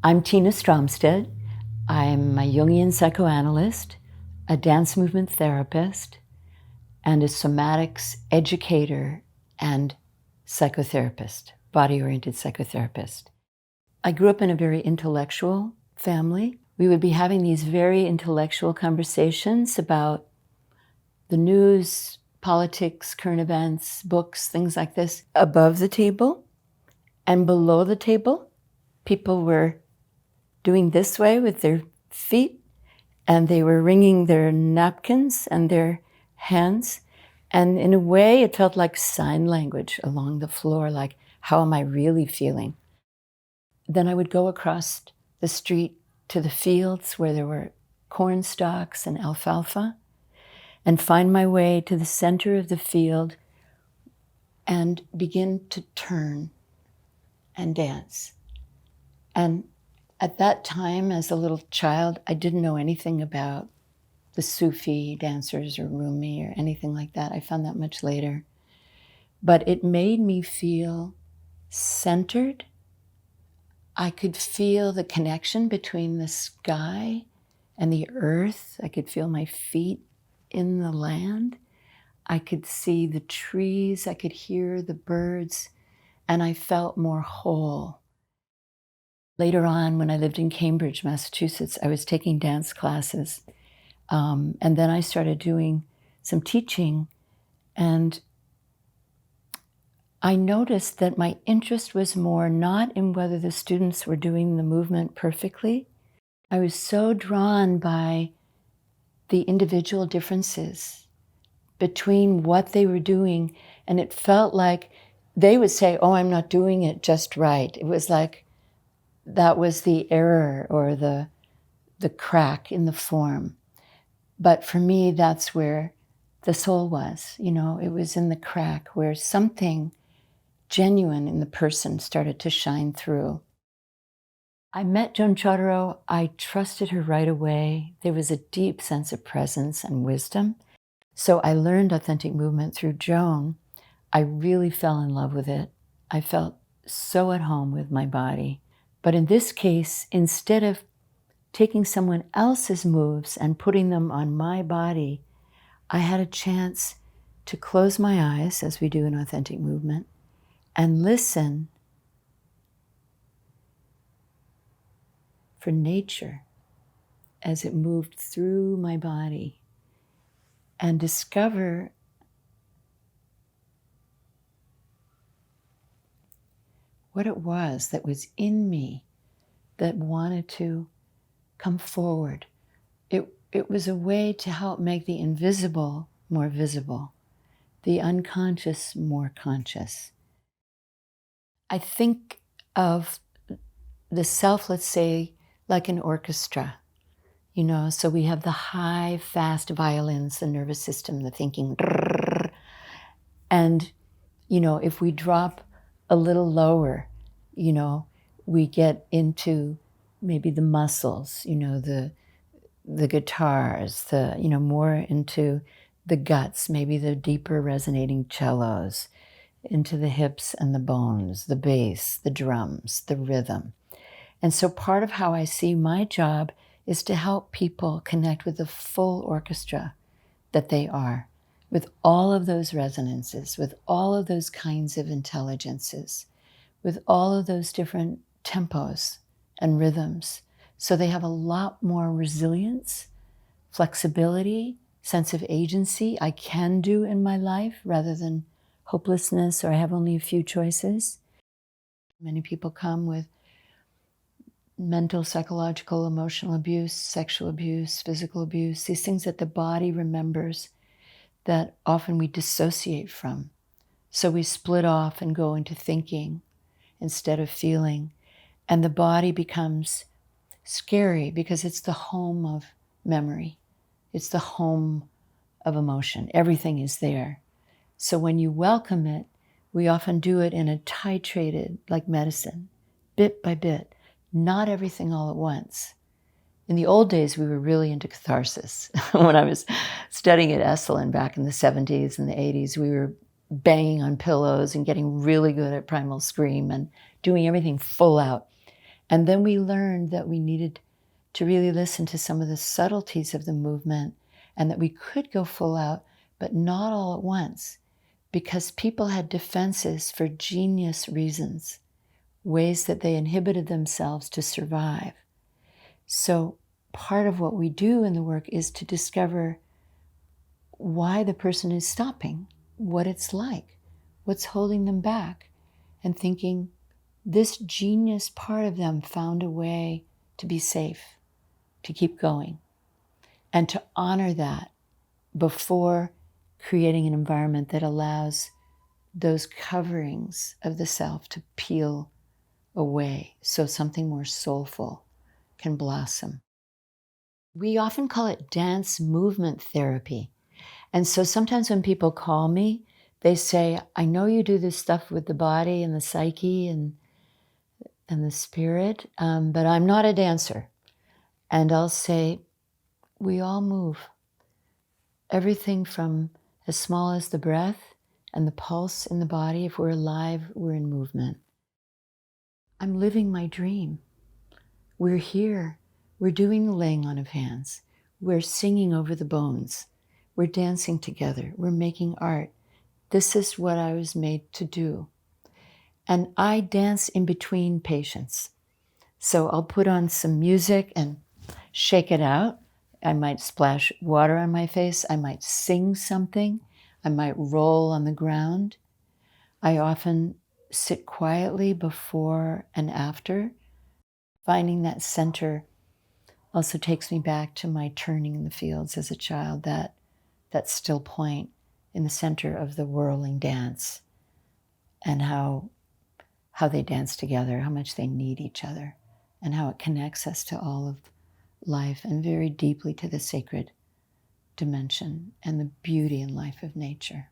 I'm Tina Stromsted. I'm a Jungian psychoanalyst, a dance movement therapist, and a somatics educator and psychotherapist, body-oriented psychotherapist. I grew up in a very intellectual family. We would be having these very intellectual conversations about the news, politics, current events, books, things like this, above the table. And below the table, people were doing this way with their feet, and they were wringing their napkins and their hands. And in a way, it felt like sign language along the floor, like, how am I really feeling? Then I would go across the street to the fields where there were corn stalks and alfalfa, and find my way to the center of the field and begin to turn and dance. And at that time, as a little child, I didn't know anything about the Sufi dancers or Rumi or anything like that. I found that much later. But it made me feel centered. I could feel the connection between the sky and the earth. I could feel my feet in the land. I could see the trees. I could hear the birds. And I felt more whole. Later on, when I lived in Cambridge, Massachusetts, I was taking dance classes. And then I started doing some teaching. And I noticed that my interest was more not in whether the students were doing the movement perfectly. I was so drawn by the individual differences between what they were doing. And it felt like they would say, oh, I'm not doing it just right. It was like that was the error or the crack in the form. But for me, that's where the soul was. You know, it was in the crack where something genuine in the person started to shine through. I met Joan Chodorow. I trusted her right away. There was a deep sense of presence and wisdom. So I learned authentic movement through Joan. I really fell in love with it. I felt so at home with my body. But in this case, instead of taking someone else's moves and putting them on my body, I had a chance to close my eyes, as we do in authentic movement, and listen for nature as it moved through my body and discover what it was that was in me that wanted to come forward. It was a way to help make the invisible more visible, the unconscious more conscious. I think of the self, let's say, like an orchestra, you know, so we have the high, fast violins, the nervous system, the thinking, and, you know, if we drop a little lower, you know, we get into maybe the muscles, you know, the guitars, you know, more into the guts, maybe the deeper resonating cellos, into the hips and the bones, the bass, the drums, the rhythm. And so part of how I see my job is to help people connect with the full orchestra that they are, with all of those resonances, with all of those kinds of intelligences, with all of those different tempos and rhythms. So they have a lot more resilience, flexibility, sense of agency I can do in my life rather than hopelessness or I have only a few choices. Many people come with mental, psychological, emotional abuse, sexual abuse, physical abuse, these things that the body remembers that often we dissociate from. So we split off and go into thinking instead of feeling. And the body becomes scary because it's the home of memory. It's the home of emotion. Everything is there. So when you welcome it, we often do it in a titrated, like medicine, bit by bit, not everything all at once. In the old days, we were really into catharsis. When I was studying at Esalen back in the 70s and the 80s, we were banging on pillows and getting really good at primal scream and doing everything full out. And then we learned that we needed to really listen to some of the subtleties of the movement, and that we could go full out, but not all at once, because people had defenses for genius reasons, ways that they inhibited themselves to survive. So part of what we do in the work is to discover why the person is stopping, what it's like, what's holding them back, and thinking this genius part of them found a way to be safe, to keep going, and to honor that before creating an environment that allows those coverings of the self to peel away so something more soulful can blossom. We often call it dance movement therapy. And so sometimes when people call me, they say, I know you do this stuff with the body and the psyche and the spirit, but I'm not a dancer. And I'll say, we all move. Everything from as small as the breath and the pulse in the body. If we're alive, we're in movement. I'm living my dream. We're here. We're doing the laying on of hands. We're singing over the bones. We're dancing together. We're making art. This is what I was made to do. And I dance in between patients. So I'll put on some music and shake it out. I might splash water on my face. I might sing something. I might roll on the ground. I often sit quietly before and after. Finding that center also takes me back to my turning in the fields as a child, that still point in the center of the whirling dance, and how they dance together, how much they need each other, and how it connects us to all of life and very deeply to the sacred dimension and the beauty and life of nature.